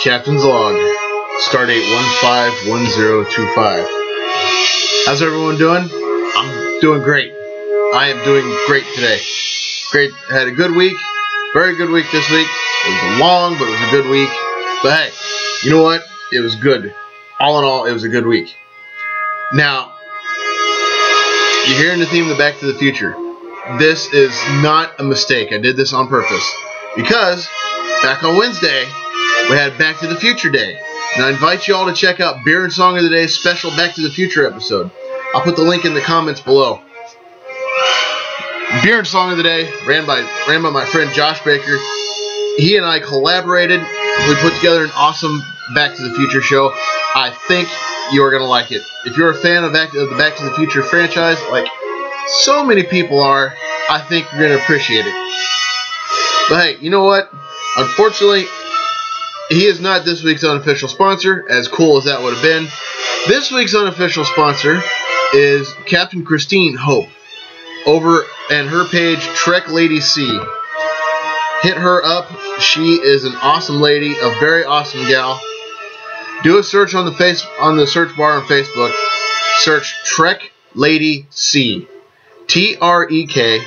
Captain's log. Stardate 151025. How's everyone doing? I'm doing great. I am doing great today. Great. Had a good week. Very good week this week. It was long, but it was a good week. But hey, you know what? It was good. All in all, it was a good week. Now, you're hearing the theme of the Back to the Future. This is not a mistake. I did this on purpose. Because back on Wednesday, we had Back to the Future Day. And I invite you all to check out Beer and Song of the Day's special Back to the Future episode. I'll put the link in the comments below. Beer and Song of the Day ran by my friend Josh Baker. He and I collaborated. We put together an awesome Back to the Future show. I think you are going to like it. If you're a fan of the Back to the Future franchise, like so many people are, I think you're going to appreciate it. But hey, you know what? Unfortunately, he is not this week's unofficial sponsor, as cool as that would have been. This week's unofficial sponsor is Captain Christine Hope over at her page Trek Lady C. Hit her up. She is an awesome lady, a very awesome gal. Do a search on the search bar on Facebook. Search Trek Lady C. TreklAdy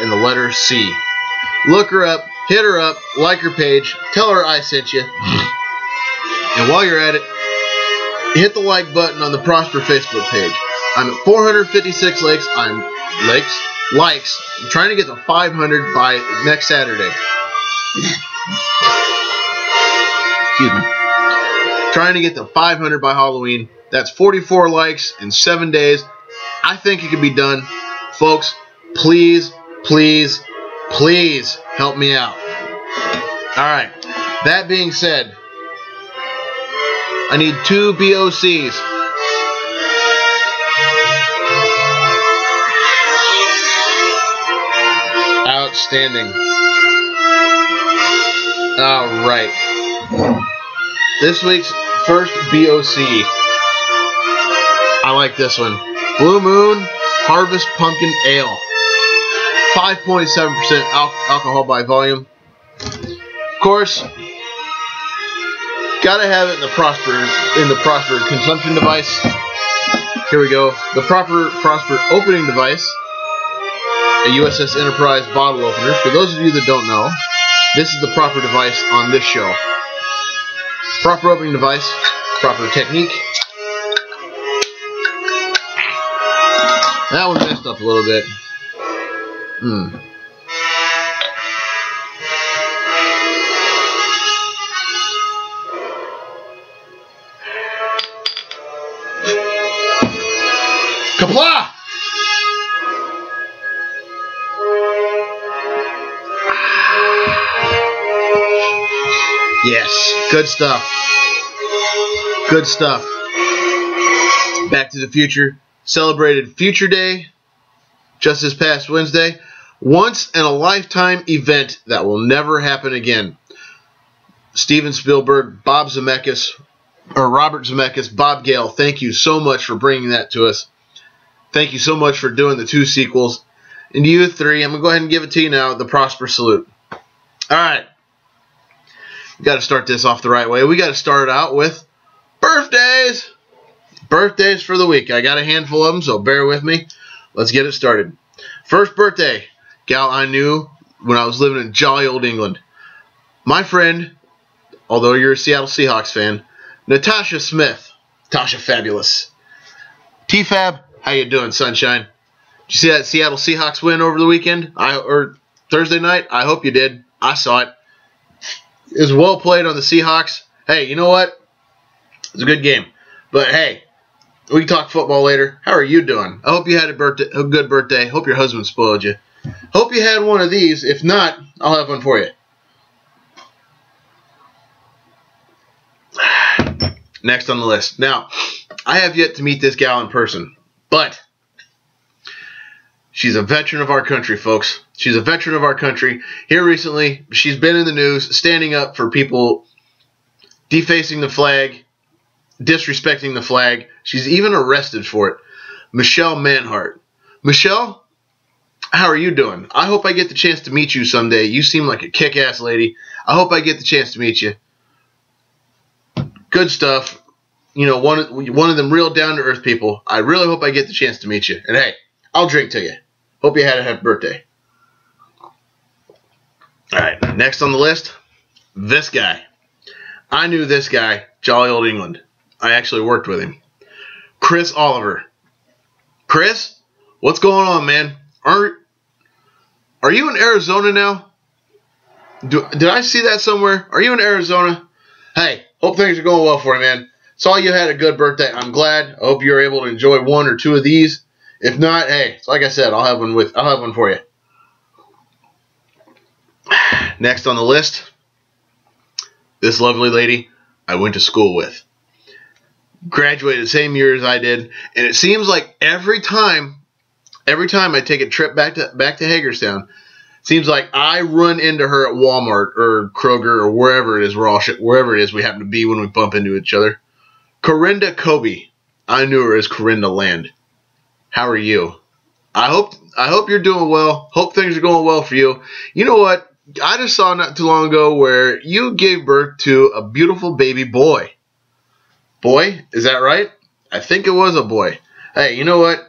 and the letter C. Look her up, hit her up, like her page, tell her I sent you. And while you're at it, hit the like button on the Prosper Facebook page. I'm at 456 likes. I'm trying to get to 500 by next Saturday. Excuse me. Trying to get to 500 by Halloween. That's 44 likes in 7 days. I think it can be done. Folks, please, please, please help me out. Alright. That being said, I need 2 BOCs. Outstanding. Alright. This week's first BOC. I like this one. Blue Moon Harvest Pumpkin Ale. 5.7% alcohol by volume. Of course, gotta have it in the Prosper consumption device. Here we go. The Prosper opening device. A USS Enterprise bottle opener. For those of you that don't know, this is the proper device on this show. Proper opening device, proper technique. That one messed up a little bit. Kapla! Yes, good stuff. Good stuff. Back to the Future celebrated Future Day just this past Wednesday. Once in a lifetime event that will never happen again. Steven Spielberg, Robert Zemeckis, Bob Gale, thank you so much for bringing that to us. Thank you so much for doing the 2 sequels. And you 3, I'm going to go ahead and give it to you now, the Prosper Salute. Alright. We got to start this off the right way. We got to start out with birthdays. Birthdays for the week. I got a handful of them, so bear with me. Let's get it started. First birthday, gal I knew when I was living in jolly old England. My friend, although you're a Seattle Seahawks fan, Natascha Smith. Tasha Fabulous. T-Fab, how you doing, sunshine? Did you see that Seattle Seahawks win over the weekend? Or Thursday night? I hope you did. I saw it. It was well played on the Seahawks. Hey, you know what? It was a good game. But hey, we can talk football later. How are you doing? I hope you had a good birthday. Hope your husband spoiled you. Hope you had one of these. If not, I'll have one for you. Next on the list. Now, I have yet to meet this gal in person, but she's a veteran of our country, folks. She's a veteran of our country. Here recently, she's been in the news standing up for people defacing the flag, disrespecting the flag. She's even arrested for it. Michelle Manhart. Michelle, how are you doing? I hope I get the chance to meet you someday. You seem like a kick-ass lady. I hope I get the chance to meet you. Good stuff. You know, one of them real down-to-earth people. I really hope I get the chance to meet you. And hey, I'll drink to you. Hope you had a happy birthday. Alright, next on the list, this guy. I knew this guy, jolly old England. I actually worked with him. Chris Oliver. Chris, what's going on, man? Are you in Arizona now? Did I see that somewhere? Are you in Arizona? Hey, hope things are going well for you, man. Saw you had a good birthday. I'm glad. I hope you're able to enjoy one or two of these. If not, hey, like I said, I'll have one for you. Next on the list, this lovely lady I went to school with. Graduated the same year as I did, and it seems like every time I take a trip back to Hagerstown, seems like I run into her at Walmart or Kroger or wherever it is wherever it is we happen to be when we bump into each other. Corenda Kobe. I knew her as Corenda Land. How are you? I hope you're doing well. Hope things are going well for you. You know what? I just saw not too long ago where you gave birth to a beautiful baby boy. Boy? Is that right? I think it was a boy. Hey, you know what?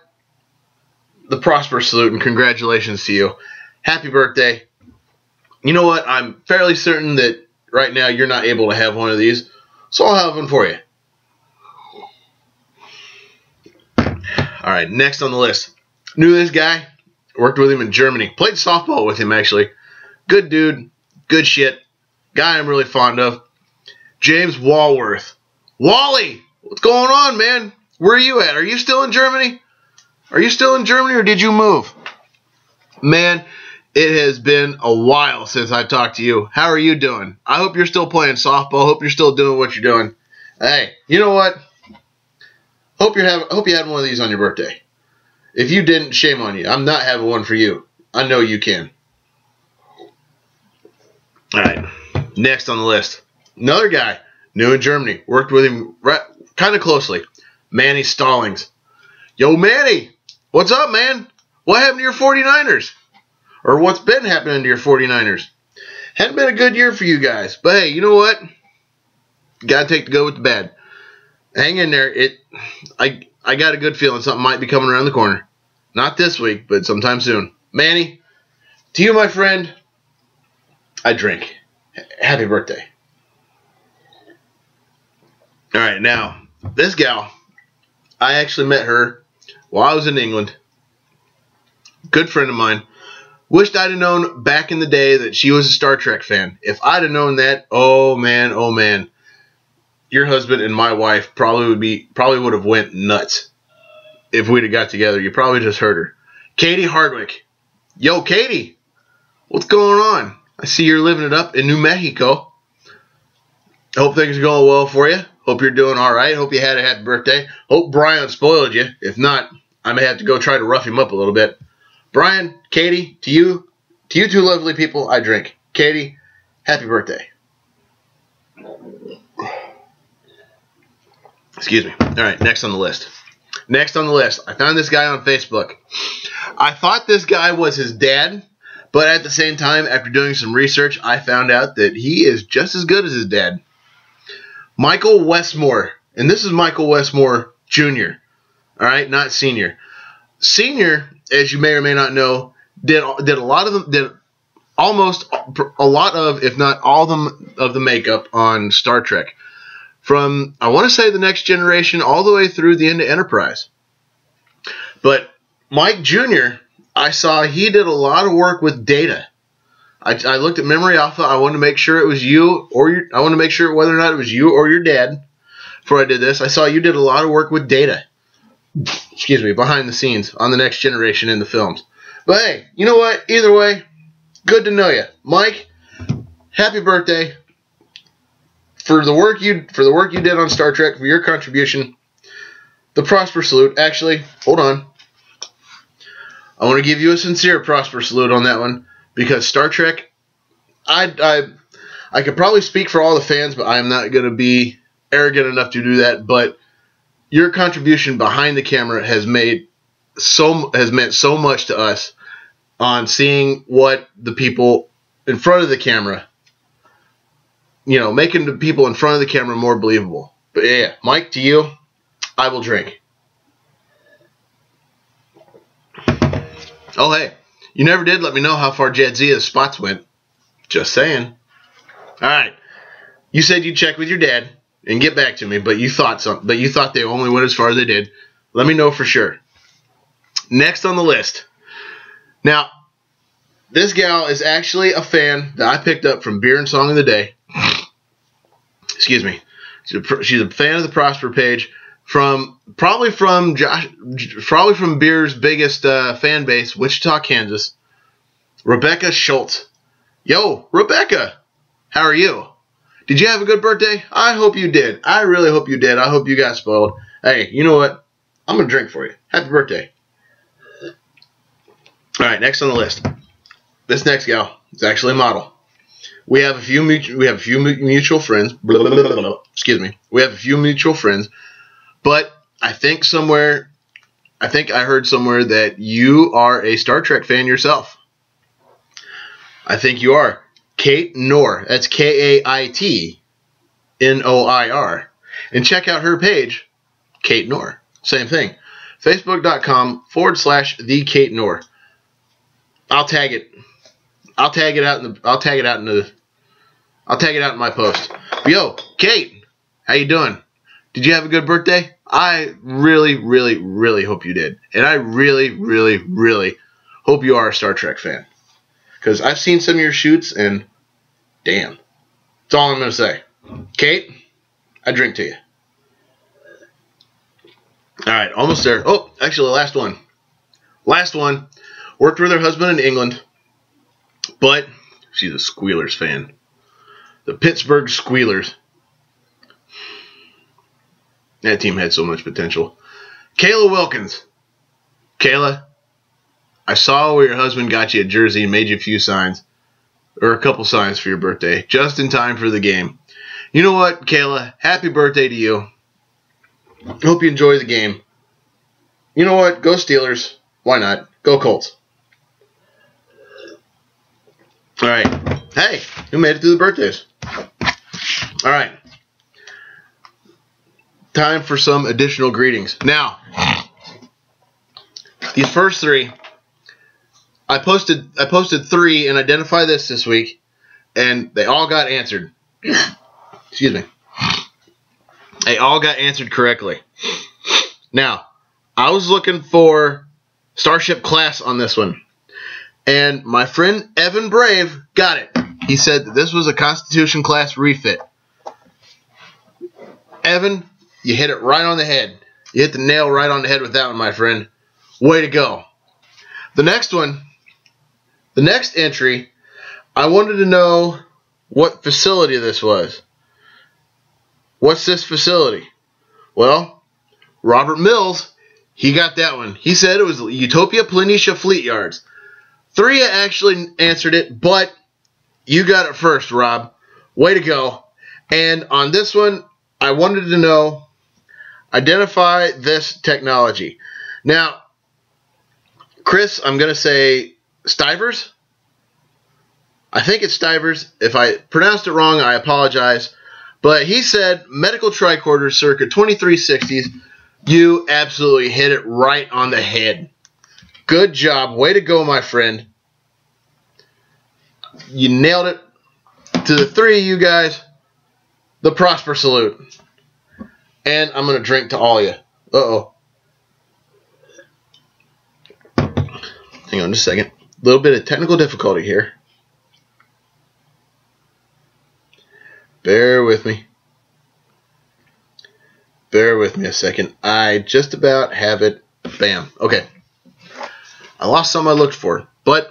The prosperous salute and congratulations to you. Happy birthday. You know what? I'm fairly certain that right now you're not able to have one of these, so I'll have one for you. Alright, next on the list. Knew this guy. Worked with him in Germany. Played softball with him, actually. Good dude. Good shit. Guy I'm really fond of. James Walworth. Wally! What's going on, man? Where are you at? Are you still in Germany? Are you still in Germany or did you move? Man, it has been a while since I talked to you. How are you doing? I hope you're still playing softball. Hope you're still doing what you're doing. Hey, you know what? Hope you had one of these on your birthday. If you didn't, shame on you. I'm not having one for you. I know you can. Alright, next on the list. Another guy, new in Germany. Worked with him kind of closely. Manny Stallings. Yo, Manny! What's up, man? What happened to your 49ers? Or what's been happening to your 49ers? Hadn't been a good year for you guys. But hey, you know what? Gotta take the good with the bad. Hang in there. I got a good feeling something might be coming around the corner. Not this week, but sometime soon. Manny, to you, my friend, I drink. Happy birthday. Alright, now, this gal, I actually met her while I was in England. Good friend of mine. Wished I'd have known back in the day that she was a Star Trek fan. If I'd have known that, oh man, your husband and my wife probably would have went nuts if we'd have got together. You probably just heard her. Katie Hardwick. Yo, Katie, what's going on? I see you're living it up in New Mexico. Hope things are going well for you. Hope you're doing all right. Hope you had a happy birthday. Hope Brian spoiled you. If not, I may have to go try to rough him up a little bit. Brian, Katie, to you two lovely people, I drink. Katie, happy birthday. Excuse me. All right, next on the list. Next on the list, I found this guy on Facebook. I thought this guy was his dad, but at the same time, after doing some research, I found out that he is just as good as his dad. Michael Westmore, and this is Michael Westmore Jr., all right, not Senior. Senior, as you may or may not know, did almost a lot of, if not all of the makeup on Star Trek. From, I want to say, the Next Generation all the way through the end of Enterprise. But Mike Jr., I saw he did a lot of work with Data. I looked at Memory Alpha. I wanted to make sure it was you, I wanted to make sure whether or not it was you or your dad before I did this. I saw you did a lot of work with Data. Excuse me, behind the scenes on the Next Generation in the films. But hey, you know what? Either way, good to know you. Mike, happy birthday. For the work you did on Star Trek, for your contribution, the Prosper Salute. Actually, hold on. I want to give you a sincere Prosper Salute on that one, because Star Trek, I could probably speak for all the fans, but I am not going to be arrogant enough to do that. But your contribution behind the camera has meant so much to us on seeing what the people in front of the camera, you know, making the people in front of the camera more believable. But yeah, Mike, to you, I will drink. Oh, hey, you never did let me know how far Jadzia's spots went. Just saying. All right. You said you'd check with your dad and get back to me, but you thought they only went as far as they did. Let me know for sure. Next on the list. Now, this gal is actually a fan that I picked up from Beer and Song of the Day. Excuse me. She's a fan of the Prosper page probably from Beer's biggest fan base, Wichita, Kansas. Rebecca Schultz. Yo, Rebecca, how are you? Did you have a good birthday? I hope you did. I really hope you did. I hope you got spoiled. Hey, you know what? I'm going to drink for you. Happy birthday. All right, next on the list. This next gal is actually a model. We have a few mutual friends. Excuse me. We have a few mutual friends, but I think I heard somewhere that you are a Star Trek fan yourself. I think you are. Kait Noir. That's Kaitnoir. And check out her page, Kait Noir. Same thing. Facebook.com/the Kait Noir. I'll tag it out in my post. Yo, Kait, how you doing? Did you have a good birthday? I really, really, really hope you did. And I really, really, really hope you are a Star Trek fan. Because I've seen some of your shoots, and damn. That's all I'm going to say. Kait, I drink to you. All right, almost there. Oh, actually, last one. Last one. Worked with her husband in England, but she's a Squealers fan. The Pittsburgh Squealers. That team had so much potential. Kayla Wilkins. Kayla, I saw where your husband got you a jersey and made you a few signs, or a couple signs for your birthday, just in time for the game. You know what, Kayla? Happy birthday to you. Hope you enjoy the game. You know what? Go Steelers. Why not? Go Colts. All right. Hey, who made it through the birthdays? All right. Time for some additional greetings. Now, these first three, I posted 3 and Identify this week, and they all got answered. Excuse me. They all got answered correctly. Now, I was looking for Starship Class on this one, and my friend Evan Brave got it. He said that this was a Constitution Class refit. Evan, you hit it right on the head. You hit the nail right on the head with that one, my friend. Way to go. The next one, the next entry, I wanted to know what facility this was. What's this facility? Well, Robert Mills, he got that one. He said it was Utopia Planitia Fleet Yards. 3 actually answered it, but you got it first, Rob. Way to go. And on this one, I wanted to know, identify this technology. Now, Chris, I'm going to say Stivers. I think it's Stivers. If I pronounced it wrong, I apologize. But he said medical tricorders circa 2360s. You absolutely hit it right on the head. Good job. Way to go, my friend. You nailed it. To the 3 of you guys, the Prosper salute. And I'm going to drink to all of you. Uh-oh. Hang on just a second. A little bit of technical difficulty here. Bear with me. Bear with me a second. I just about have it. Bam. Okay. I lost some I looked for, but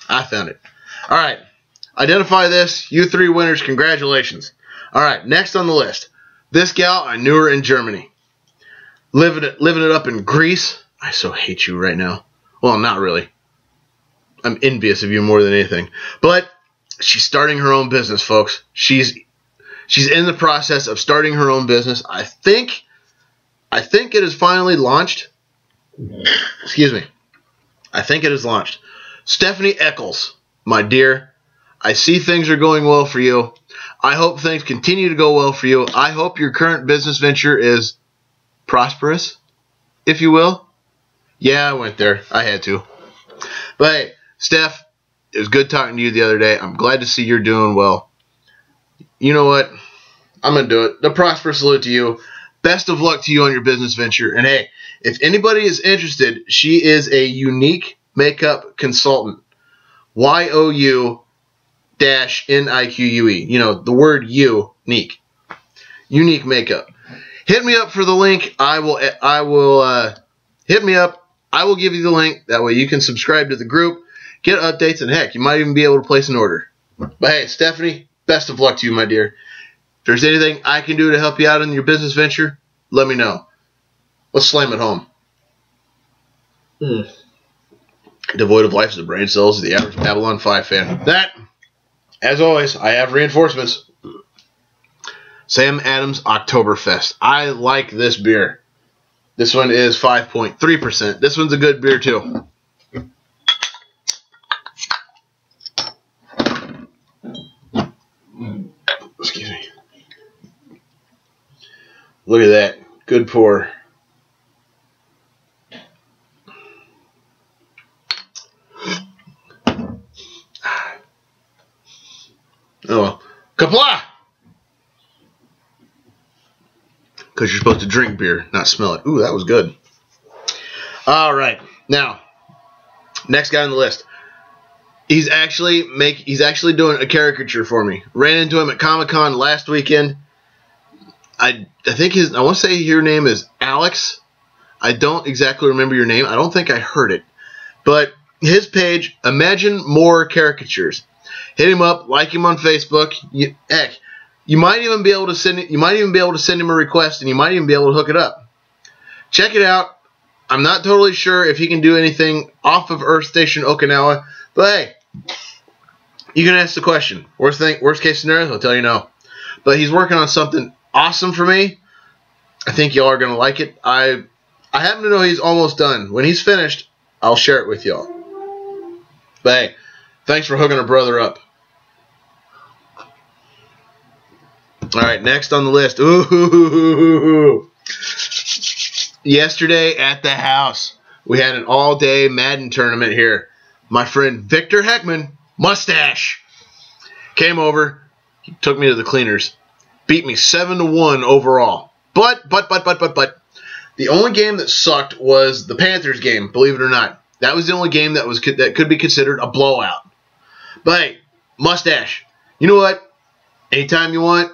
I found it. All right. Identify this. You 3 winners. Congratulations. All right. Next on the list. This gal, I knew her in Germany. Living it up in Greece. I so hate you right now. Well, not really. I'm envious of you more than anything. But she's starting her own business, folks. She's in the process of starting her own business. I think it is finally launched. Excuse me. I think it is launched. Stephanie Eccles, my dear, I see things are going well for you. I hope things continue to go well for you. I hope your current business venture is prosperous, if you will. Yeah, I went there. I had to. But hey, Steph, it was good talking to you the other day. I'm glad to see you're doing well. You know what? I'm going to do it. The prosperous salute to you. Best of luck to you on your business venture. And hey, if anybody is interested, she is a unique makeup consultant. YOU-NIQUE. You know, the word unique. Unique makeup. Hit me up for the link. Hit me up. I will give you the link. That way you can subscribe to the group, get updates, and heck, you might even be able to place an order. But hey, Stephanie, best of luck to you, my dear. If there's anything I can do to help you out in your business venture, let me know. Let's slam it home. Devoid of life as the brain cells of the average Babylon 5 fan. That, as always, I have reinforcements. Sam Adams Octoberfest. I like this beer. This one is 5.3%. This one's a good beer, too. Excuse me. Look at that. Good pour. Oh well. Kapla! Because you're supposed to drink beer, not smell it. Ooh, that was good. All right. Now, next guy on the list. He's actually doing a caricature for me. Ran into him at Comic-Con last weekend. I want to say your name is Alex. I don't exactly remember your name. I don't think I heard it. But his page, Imagine More Caricatures. Hit him up, like him on Facebook. Heck, you might even be able to send him a request, and you might even be able to hook it up. Check it out. I'm not totally sure if he can do anything off of Earth Station Okinawa, but hey, you can ask the question. Worst case scenario, he'll tell you no. But he's working on something awesome for me. I think y'all are gonna like it. I happen to know he's almost done. When he's finished, I'll share it with y'all. But hey, thanks for hooking a brother up. All right, next on the list. Ooh. Yesterday at the house, we had an all-day Madden tournament here. My friend Victor Heckman, Mustache, came over. He took me to the cleaners. Beat me 7-1 overall. But the only game that sucked was the Panthers game, believe it or not. That was the only game that could be considered a blowout. But hey, Mustache, you know what? Anytime you want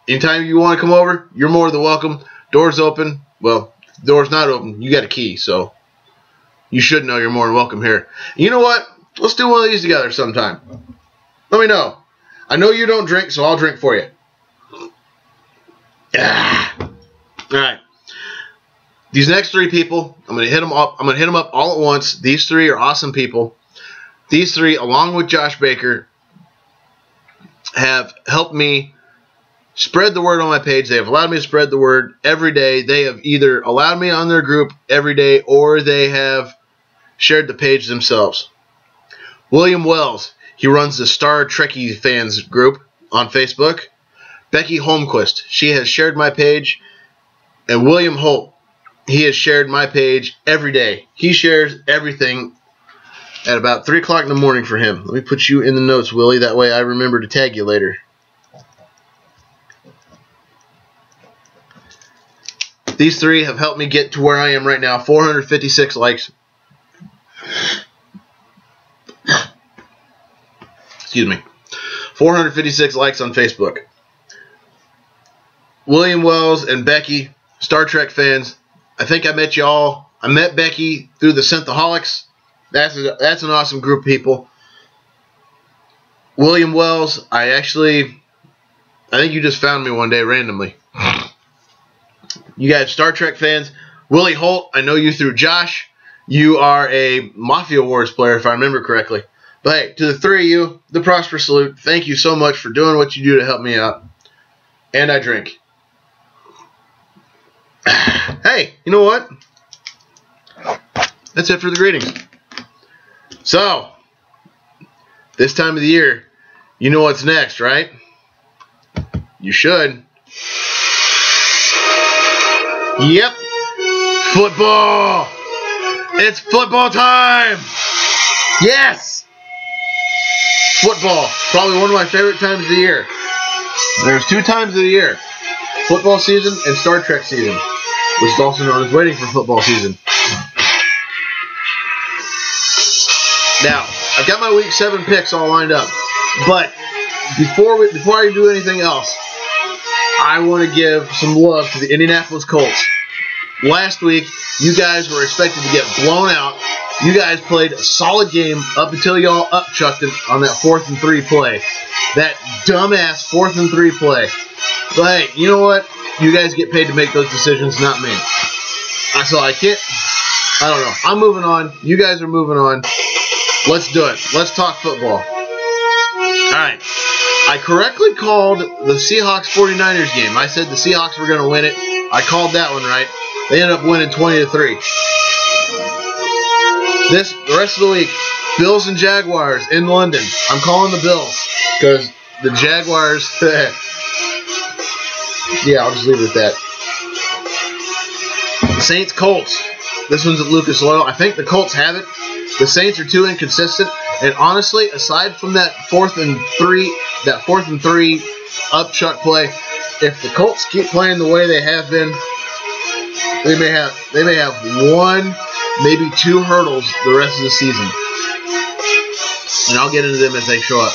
to come over, you're more than welcome. Door's open. Well, the door's not open. You got a key, so you should know you're more than welcome here. You know what? Let's do one of these together sometime. Let me know. I know you don't drink, so I'll drink for you. All right. These next three people, I'm going to hit them up. I'm going to hit them up all at once. These three are awesome people. These three, along with Josh Baker, have helped me spread the word on my page. They have allowed me to spread the word every day. They have either allowed me on their group every day or they have shared the page themselves. William Wells, he runs the Star Trekkie fans group on Facebook. Becky Holmquist, she has shared my page. And William Holt, he has shared my page every day. He shares everything at about 3 o'clock in the morning for him. Let me put you in the notes, Willie. That way I remember to tag you later. These three have helped me get to where I am right now. 456 likes. Excuse me. 456 likes on Facebook. William Wells and Becky, Star Trek fans. I think I met y'all. I met Becky through the Synthaholics. That's an awesome group of people. William Wells, I think you just found me one day randomly. You guys, Star Trek fans. Willie Holt, I know you through Josh. You are a Mafia Wars player, if I remember correctly. But hey, to the three of you, the Prosper Salute. Thank you so much for doing what you do to help me out. And I drink. Hey, you know what? That's it for the greetings. So, this time of the year, You know what's next, right? You should. Yep. Football. It's football time. Yes. Football. Probably one of my favorite times of the year. There's 2 times of the year. Football season and Star Trek season, which is also known as waiting for football season. Now, I've got my week 7 picks all lined up. But before I do anything else, I want to give some love to the Indianapolis Colts. Last week, you guys were expected to get blown out. You guys played a solid game up until y'all upchucked it on that 4th and 3 play. That dumbass 4th and 3 play. But hey, you know what? You guys get paid to make those decisions, not me. So I don't know. I'm moving on. You guys are moving on. Let's do it. Let's talk football. All right. I correctly called the Seahawks-49ers game. I said the Seahawks were going to win it. I called that one right. They ended up winning 20-3. The rest of the week, Bills and Jaguars in London. I'm calling the Bills because the Jaguars. Yeah, I'll just leave it at that. Saints Colts. This one's at Lucas Oil. I think the Colts have it. The Saints are too inconsistent. And honestly, aside from that 4th and 3 upchuck play, if the Colts keep playing the way they have been, they may have 1, maybe 2 hurdles the rest of the season. And I'll get into them as they show up.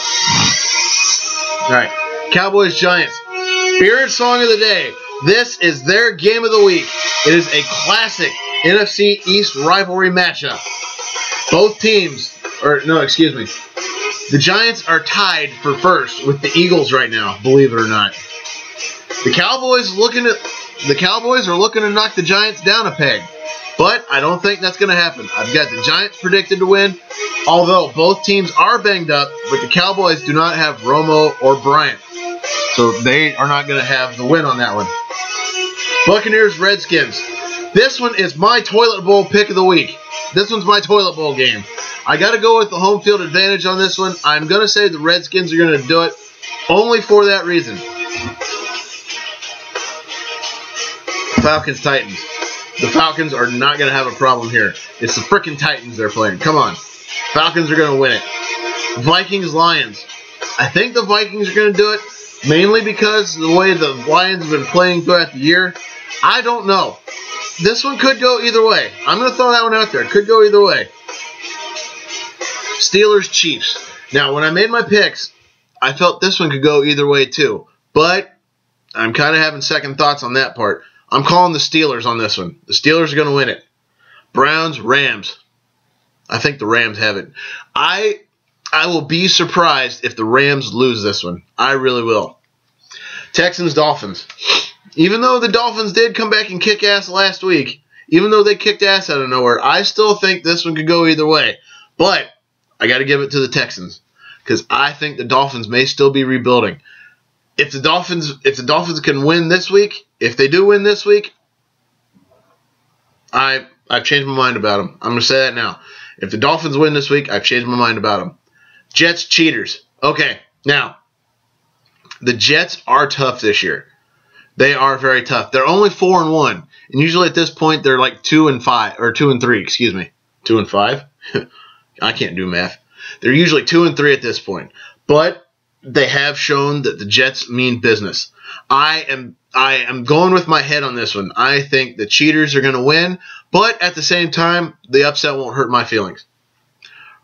All right, Cowboys Giants. Spirit song of the day. This is their game of the week. It is a classic NFC East rivalry matchup. Both teams, the Giants are tied for first with the Eagles right now, believe it or not. The Cowboys are looking to knock the Giants down a peg. But I don't think that's going to happen. I've got the Giants predicted to win, although both teams are banged up, but the Cowboys do not have Romo or Bryant. So they are not going to have the win on that one. Buccaneers Redskins. This one is my toilet bowl pick of the week. This one's my toilet bowl game. I got to go with the home field advantage on this one. I'm going to say the Redskins are going to do it only for that reason. Falcons Titans. The Falcons are not going to have a problem here. It's the frickin' Titans they're playing. Come on. Falcons are going to win it. Vikings Lions. I think the Vikings are going to do it mainly because of the way the Lions have been playing throughout the year. I don't know. This one could go either way. I'm going to throw that one out there. It could go either way. Steelers Chiefs. Now, when I made my picks, I felt this one could go either way too. But I'm kind of having second thoughts on that part. I'm calling the Steelers on this one. The Steelers are going to win it. Browns, Rams. I think the Rams have it. I will be surprised if the Rams lose this one. I really will. Texans, Dolphins. Even though the Dolphins did come back and kick ass last week, even though they kicked ass out of nowhere, I still think this one could go either way. But I got to give it to the Texans because I think the Dolphins may still be rebuilding. If the Dolphins can win this week, if they do win this week, I've changed my mind about them. I'm going to say that now. If the Dolphins win this week, I've changed my mind about them. Jets Cheaters. Okay, now, the Jets are tough this year. They are very tough. They're only 4-1, and usually at this point they're like 2-5 or 2-3. Excuse me, 2-5. I can't do math. They're usually 2-3 at this point, but they have shown that the Jets mean business. I am going with my head on this one. I think the Cheaters are going to win, but at the same time, the upset won't hurt my feelings.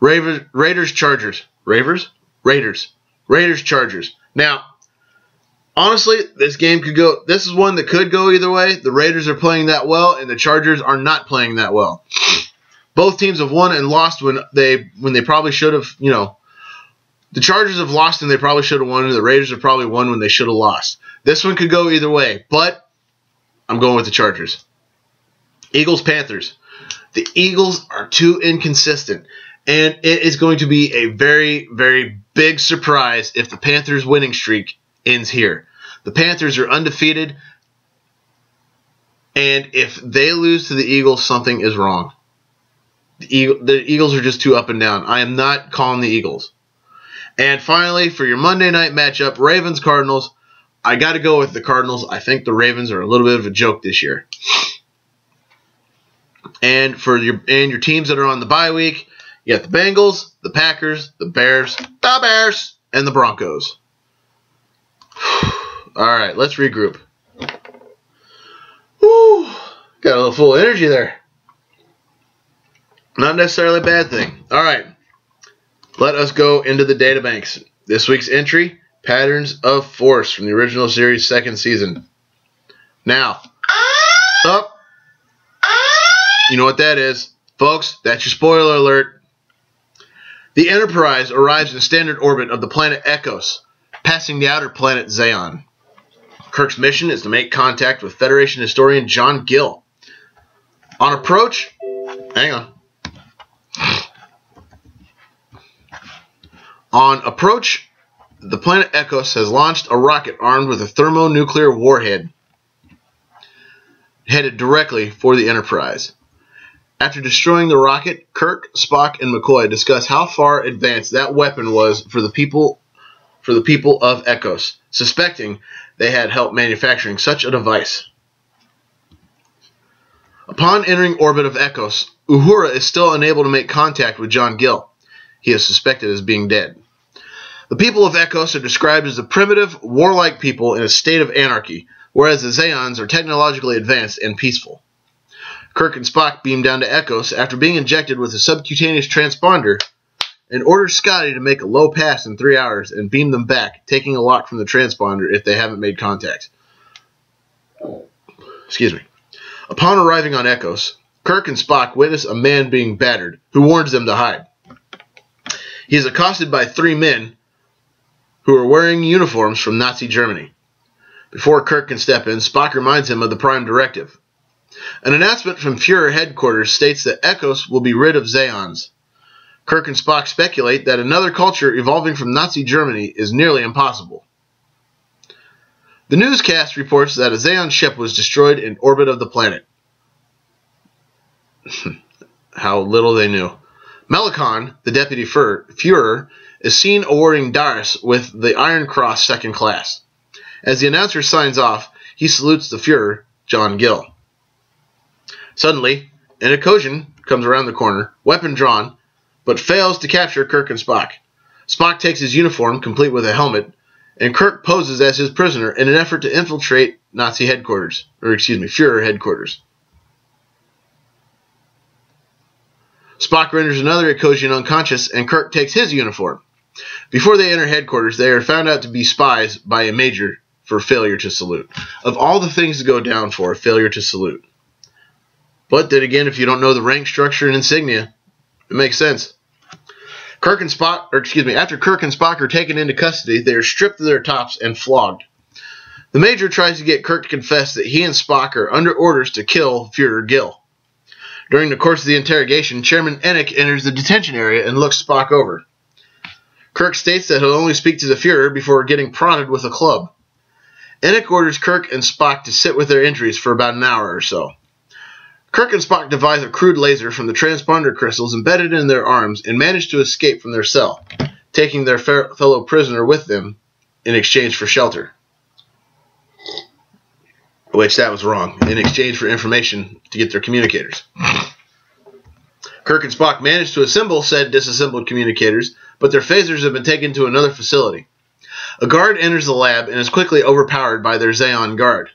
Raiders Chargers. Raiders Chargers. Now, honestly, this game could go. This is one that could go either way. The Raiders are playing that well, and the Chargers are not playing that well. Both teams have won and lost when they probably should have. You know, the Chargers have lost and they probably should have won, and the Raiders have probably won when they should have lost. This one could go either way, but I'm going with the Chargers. Eagles Panthers. The Eagles are too inconsistent, and it is going to be a very, very big surprise if the Panthers' winning streak ends here. The Panthers are undefeated, and if they lose to the Eagles, something is wrong. The Eagles are just too up and down. I am not calling the Eagles. And finally, for your Monday night matchup, Ravens-Cardinals, I got to go with the Cardinals. I think the Ravens are a little bit of a joke this year. And for your teams that are on the bye week, you got the Bengals, the Packers, the Bears, and the Broncos. All right, let's regroup. Whew, got a little full energy there. Not necessarily a bad thing. All right, let us go into the databanks. This week's entry, Patterns of Force from the original series' second season. Now, up. You know what that is. Folks, that's your spoiler alert. The Enterprise arrives in the standard orbit of the planet Echos, passing the outer planet Xeon. Kirk's mission is to make contact with Federation historian John Gill. On approach, the planet Echos has launched a rocket armed with a thermonuclear warhead, headed directly for the Enterprise. After destroying the rocket, Kirk, Spock, and McCoy discuss how far advanced that weapon was for the people of Echos, suspecting they had helped manufacturing such a device. Upon entering orbit of Echos, Uhura is still unable to make contact with John Gill. He is suspected as being dead. The people of Echos are described as a primitive, warlike people in a state of anarchy, whereas the Zeons are technologically advanced and peaceful. Kirk and Spock beam down to Echos after being injected with a subcutaneous transponder and order Scotty to make a low pass in 3 hours and beam them back, taking a lock from the transponder if they haven't made contact. Excuse me. Upon arriving on Echos, Kirk and Spock witness a man being battered, who warns them to hide. He is accosted by 3 men who are wearing uniforms from Nazi Germany. Before Kirk can step in, Spock reminds him of the Prime Directive. An announcement from Fuhrer headquarters states that Echos will be rid of Zeons. Kirk and Spock speculate that another culture evolving from Nazi Germany is nearly impossible. The newscast reports that a Zeon ship was destroyed in orbit of the planet. How little they knew. Melikon, the deputy Fuhrer, is seen awarding Darius with the Iron Cross Second Class. As the announcer signs off, he salutes the Fuhrer, John Gill. Suddenly, an Ecosian comes around the corner, weapon drawn, but fails to capture Kirk and Spock. Spock takes his uniform, complete with a helmet, and Kirk poses as his prisoner in an effort to infiltrate Fuhrer headquarters. Spock renders another Ecosian unconscious, and Kirk takes his uniform. Before they enter headquarters, they are found out to be spies by a major for failure to salute. Of all the things to go down for, failure to salute. But then again, if you don't know the rank structure and insignia, it makes sense. After Kirk and Spock are taken into custody, they are stripped of their tops and flogged. The Major tries to get Kirk to confess that he and Spock are under orders to kill Fuhrer Gill. During the course of the interrogation, Chairman Enoch enters the detention area and looks Spock over. Kirk states that he'll only speak to the Fuhrer before getting prodded with a club. Enoch orders Kirk and Spock to sit with their injuries for about an hour or so. Kirk and Spock devise a crude laser from the transponder crystals embedded in their arms and manage to escape from their cell, taking their fellow prisoner with them in exchange for shelter. Which, that was wrong. In exchange for information to get their communicators. Kirk and Spock manage to assemble said disassembled communicators, but their phasers have been taken to another facility. A guard enters the lab and is quickly overpowered by their Zeon guard.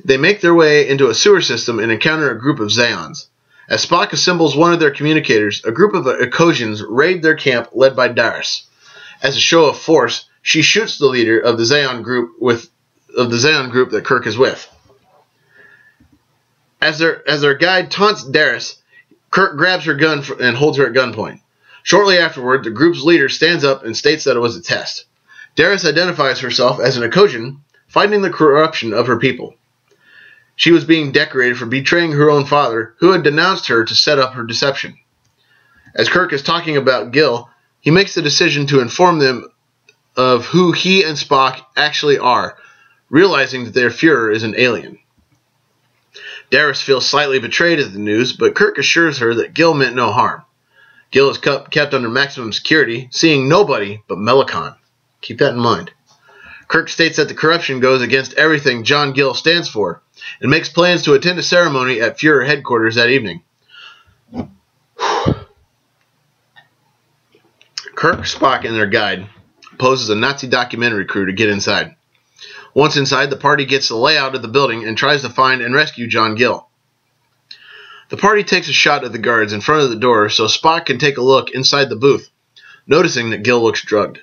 They make their way into a sewer system and encounter a group of Zeons. As Spock assembles one of their communicators, a group of Ecosians raid their camp led by Darius. As a show of force, she shoots the leader of the Zeon group that Kirk is with. As their guide taunts Darius, Kirk grabs her gun and holds her at gunpoint. Shortly afterward, the group's leader stands up and states that it was a test. Darius identifies herself as an Ecosian, fighting the corruption of her people. She was being decorated for betraying her own father, who had denounced her to set up her deception. As Kirk is talking about Gill, he makes the decision to inform them of who he and Spock actually are, realizing that their Fuhrer is an alien. Darius feels slightly betrayed at the news, but Kirk assures her that Gill meant no harm. Gil is kept under maximum security, seeing nobody but Melicon. Keep that in mind. Kirk states that the corruption goes against everything John Gil stands for, and makes plans to attend a ceremony at Fuhrer headquarters that evening. Kirk, Spock, and their guide poses a Nazi documentary crew to get inside. Once inside, the party gets the layout of the building and tries to find and rescue John Gil. The party takes a shot at the guards in front of the door so Spock can take a look inside the booth, noticing that Gil looks drugged.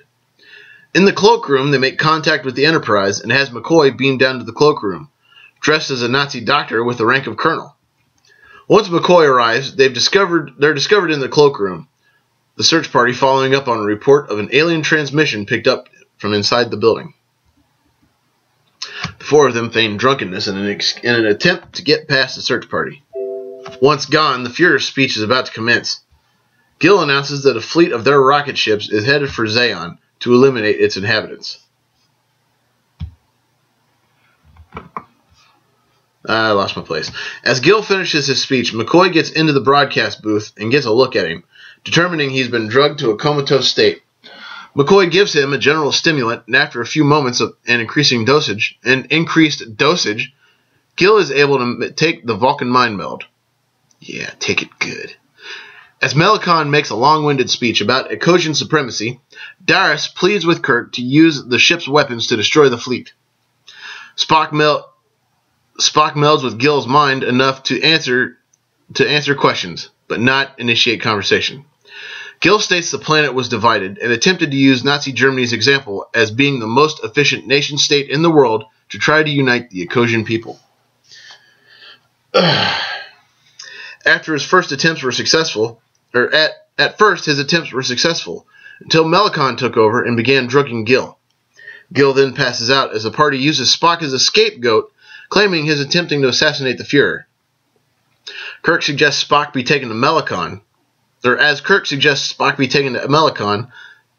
In the cloakroom, they make contact with the Enterprise and has McCoy beamed down to the cloakroom, dressed as a Nazi doctor with the rank of colonel. Once McCoy arrives, they're discovered in the cloakroom, the search party following up on a report of an alien transmission picked up from inside the building. The four of them feign drunkenness in an attempt to get past the search party. Once gone, the Fuhrer's speech is about to commence. Gil announces that a fleet of their rocket ships is headed for Zeon to eliminate its inhabitants. I lost my place. As Gil finishes his speech, McCoy gets into the broadcast booth and gets a look at him, determining he's been drugged to a comatose state. McCoy gives him a general stimulant, and after a few moments of an increased dosage, Gil is able to take the Vulcan mind meld. Yeah, take it good. As Melicon makes a long-winded speech about Ecosian supremacy, Darius pleads with Kirk to use the ship's weapons to destroy the fleet. Spock melds with Gil's mind enough to answer questions, but not initiate conversation. Gil states the planet was divided and attempted to use Nazi Germany's example as being the most efficient nation-state in the world to try to unite the Ecosian people. After his first attempts were successful, at first his attempts were successful, until Melicon took over and began drugging Gil. Gil then passes out as the party uses Spock as a scapegoat, claiming he's attempting to assassinate the Fuhrer. Kirk suggests Spock be taken to Melicon,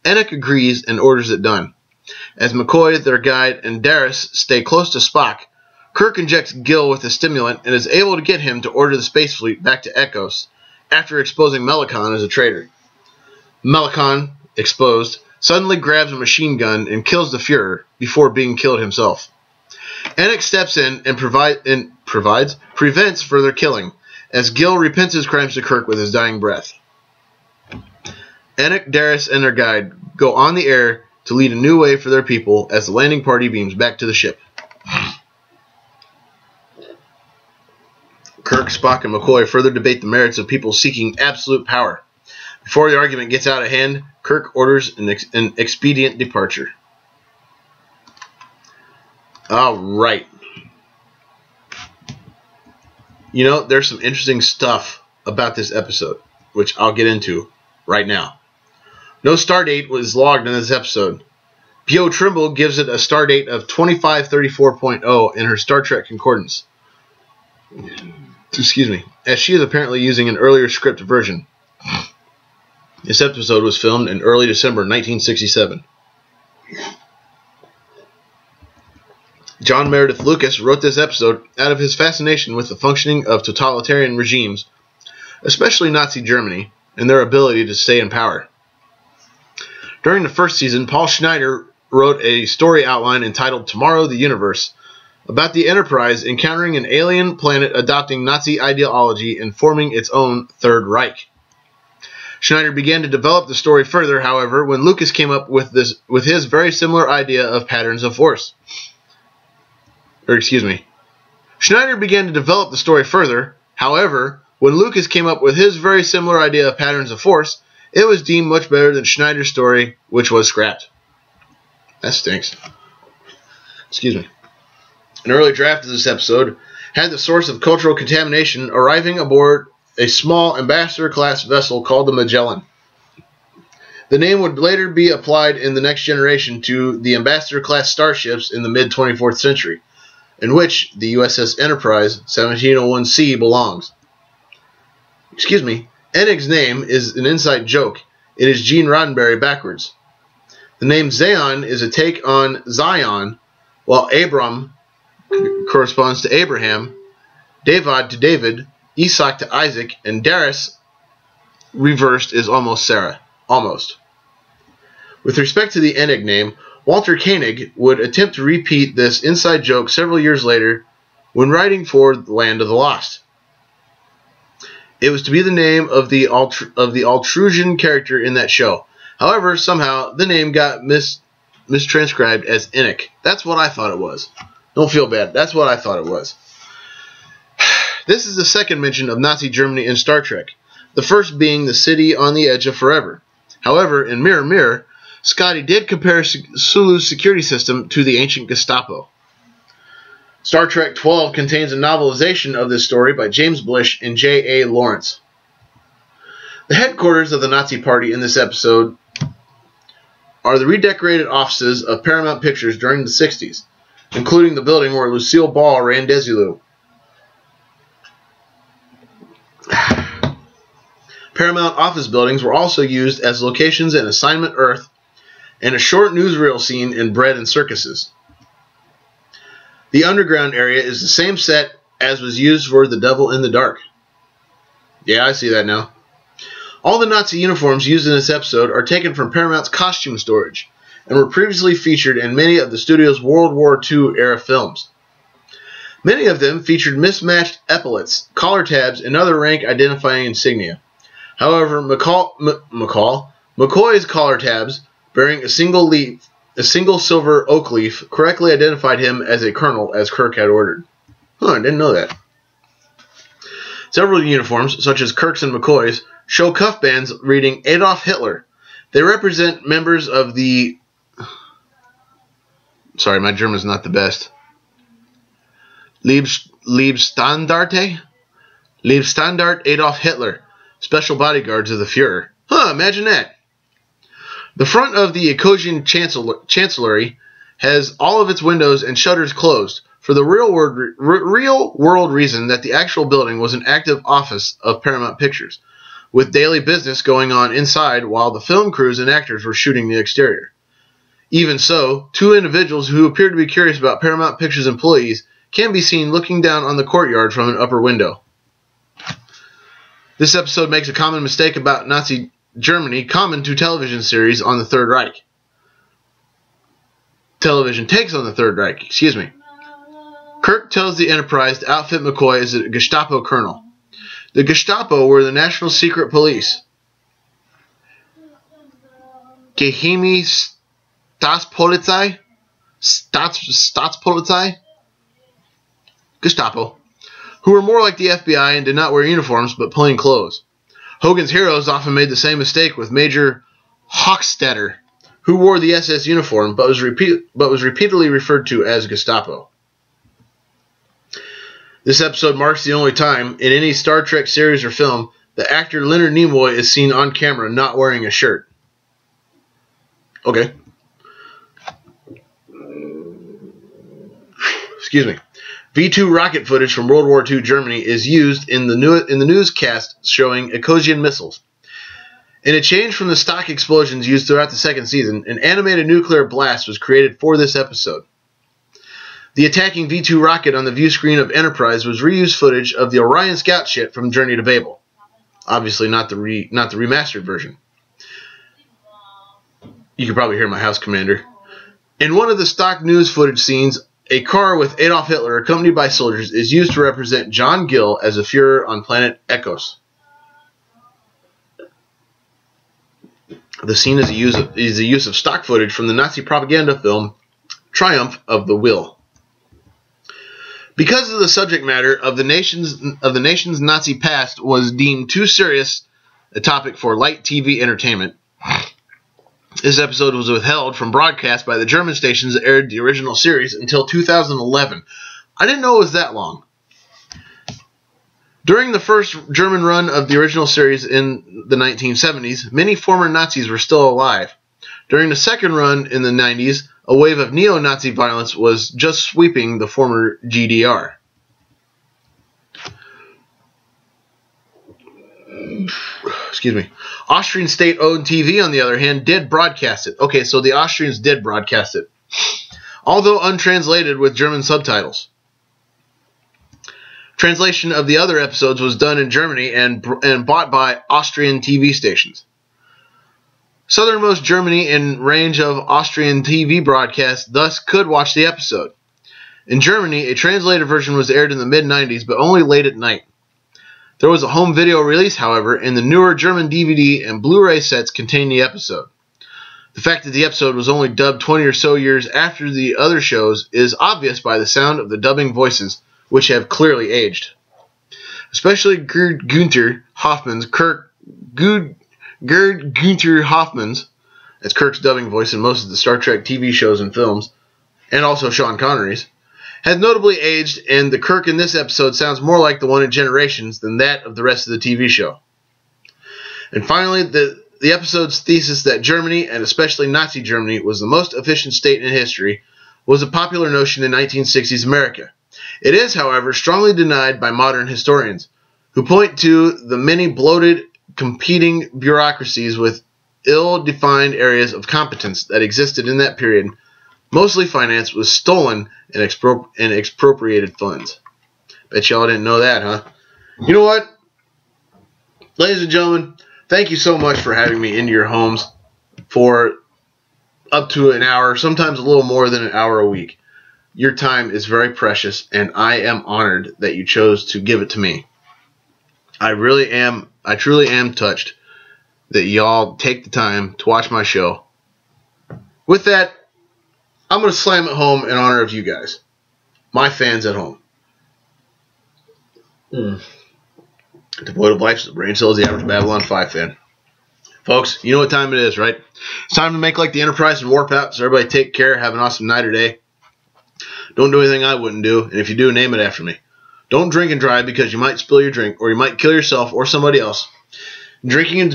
Enoch agrees and orders it done. As McCoy, their guide, and Darius stay close to Spock, Kirk injects Gil with a stimulant and is able to get him to order the space fleet back to Ecos, after exposing Melicon as a traitor. Melicon, exposed, suddenly grabs a machine gun and kills the Fuhrer before being killed himself. Enoch steps in and prevents further killing, as Gil repents his crimes to Kirk with his dying breath. Enoch, Darius, and their guide go on the air to lead a new way for their people as the landing party beams back to the ship. Kirk, Spock, and McCoy further debate the merits of people seeking absolute power. Before the argument gets out of hand, Kirk orders an expedient departure. Alright. You know, there's some interesting stuff about this episode, which I'll get into right now. No stardate was logged in this episode. P.O. Trimble gives it a stardate of 2534.0 in her Star Trek Concordance. Excuse me. As she is apparently using an earlier script version. This episode was filmed in early December 1967. John Meredith Lucas wrote this episode out of his fascination with the functioning of totalitarian regimes, especially Nazi Germany, and their ability to stay in power. During the first season, Paul Schneider wrote a story outline entitled Tomorrow the Universe, about the Enterprise encountering an alien planet adopting Nazi ideology and forming its own Third Reich. Schneider began to develop the story further, however, when Lucas came up with his very similar idea of patterns of force. Schneider began to develop the story further, however, when Lucas came up with his very similar idea of patterns of force, it was deemed much better than Schneider's story, which was scrapped. That stinks. Excuse me. An early draft of this episode had the source of cultural contamination arriving aboard a small Ambassador-class vessel called the Magellan. The name would later be applied in the next generation to the Ambassador-class starships in the mid-24th century, in which the USS Enterprise 1701C belongs. Excuse me, Enoch's name is an inside joke. It is Gene Roddenberry backwards. The name Zeon is a take on Zion, while Abram corresponds to Abraham, David to David, Isaac to Isaac, and Darius reversed is almost Sarah. Almost. With respect to the Enig name, Walter Koenig would attempt to repeat this inside joke several years later when writing for The Land of the Lost. It was to be the name of the Altrusian character in that show. However, somehow the name got mistranscribed as Enig. That's what I thought it was. Don't feel bad. That's what I thought it was. This is the second mention of Nazi Germany in Star Trek, the first being the city on the edge of forever. However, in Mirror Mirror, Scotty did compare Sulu's security system to the ancient Gestapo. Star Trek 12 contains a novelization of this story by James Blish and J.A. Lawrence. The headquarters of the Nazi Party in this episode are the redecorated offices of Paramount Pictures during the 60s, including the building where Lucille Ball ran Desilu. Paramount office buildings were also used as locations in Assignment Earth and a short newsreel scene in Bread and Circuses. The underground area is the same set as was used for The Devil in the Dark. Yeah, I see that now. All the Nazi uniforms used in this episode are taken from Paramount's costume storage and were previously featured in many of the studio's World War II era films. Many of them featured mismatched epaulets, collar tabs, and other rank identifying insignia. However, McCoy's collar tabs, bearing a single silver oak leaf, correctly identified him as a colonel, as Kirk had ordered. I didn't know that. Several uniforms, such as Kirk's and McCoy's, show cuff bands reading Adolf Hitler. They represent members of the... Sorry, my German's not the best. Liebstandarte Adolf Hitler, special bodyguards of the Fuhrer. Imagine that. The front of the Ecosian Chancellery has all of its windows and shutters closed, for the real world reason that the actual building was an active office of Paramount Pictures, with daily business going on inside while the film crews and actors were shooting the exterior. Even so, two individuals who appear to be curious about Paramount Pictures employees can be seen looking down on the courtyard from an upper window. This episode makes a common mistake about Nazi Germany common to television series on the Third Reich. Television takes on the Third Reich, excuse me. Kirk tells the Enterprise to outfit McCoy as a Gestapo colonel. The Gestapo were the National Secret Police. Geheime Staatspolizei? Staatspolizei? Gestapo. Who were more like the FBI and did not wear uniforms but plain clothes. Hogan's Heroes often made the same mistake with Major Hochstetter, who wore the SS uniform but was repeatedly referred to as Gestapo. This episode marks the only time in any Star Trek series or film the actor Leonard Nimoy is seen on camera not wearing a shirt. Okay. Excuse me. V-2 rocket footage from World War II Germany is used in the newscast showing Ecosian missiles. In a change from the stock explosions used throughout the second season, an animated nuclear blast was created for this episode. The attacking V-2 rocket on the view screen of Enterprise was reused footage of the Orion scout ship from Journey to Babel. Obviously not the remastered version. You can probably hear my house commander. In one of the stock news footage scenes, a car with Adolf Hitler accompanied by soldiers is used to represent John Gill as a Fuhrer on planet Echos. The scene is the use of stock footage from the Nazi propaganda film Triumph of the Will. Because of the subject matter of the nation's Nazi past was deemed too serious a topic for light TV entertainment, this episode was withheld from broadcast by the German stations that aired the original series until 2011. I didn't know it was that long. During the first German run of the original series in the 1970s, many former Nazis were still alive. During the second run in the 90s, a wave of neo-Nazi violence was just sweeping the former GDR. Excuse me. Austrian state-owned TV, on the other hand, did broadcast it. Okay, so the Austrians did broadcast it, although untranslated with German subtitles. Translation of the other episodes was done in Germany and bought by Austrian TV stations. Southernmost Germany in range of Austrian TV broadcasts thus could watch the episode. In Germany, a translated version was aired in the mid-90s, but only late at night. There was a home video release, however, and the newer German DVD and Blu-ray sets contained the episode. The fact that the episode was only dubbed 20 or so years after the other shows is obvious by the sound of the dubbing voices, which have clearly aged. Especially Gerd Günther Hoffmann's that's Kirk's dubbing voice in most of the Star Trek TV shows and films, and also Sean Connery's, has notably aged, and the Kirk in this episode sounds more like the one in Generations than that of the rest of the TV show. And finally, the episode's thesis that Germany, and especially Nazi Germany, was the most efficient state in history was a popular notion in 1960s America. It is, however, strongly denied by modern historians, who point to the many bloated, competing bureaucracies with ill-defined areas of competence that existed in that period, mostly financed with stolen and expropriated funds. Bet y'all didn't know that, huh? You know what? Ladies and gentlemen, thank you so much for having me into your homes for up to an hour, sometimes a little more than an hour a week. Your time is very precious, and I am honored that you chose to give it to me. I truly am touched that y'all take the time to watch my show. With that, I'm going to slam it home in honor of you guys, my fans at home. Devoid of life, the brain cells, the average Babylon 5 fan. Folks, you know what time it is, right? It's time to make like the Enterprise and warp out, so everybody take care, have an awesome night or day. Don't do anything I wouldn't do, and if you do, name it after me. Don't drink and drive because you might spill your drink, or you might kill yourself or somebody else. Drinking and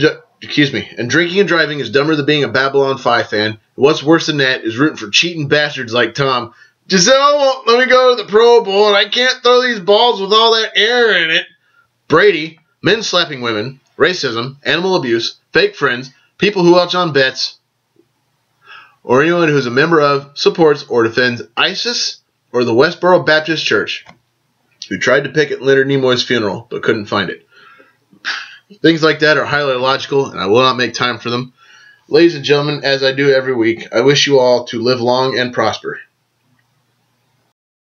driving is dumber than being a Babylon 5 fan. And what's worse than that is rooting for cheating bastards like Tom. Giselle won't let me go to the Pro Bowl, and I can't throw these balls with all that air in it. Brady, men slapping women, racism, animal abuse, fake friends, people who watch on bets, or anyone who's a member of, supports, or defends ISIS or the Westboro Baptist Church, who tried to picket Leonard Nimoy's funeral but couldn't find it. Things like that are highly illogical, and I will not make time for them. Ladies and gentlemen, as I do every week, I wish you all to live long and prosper.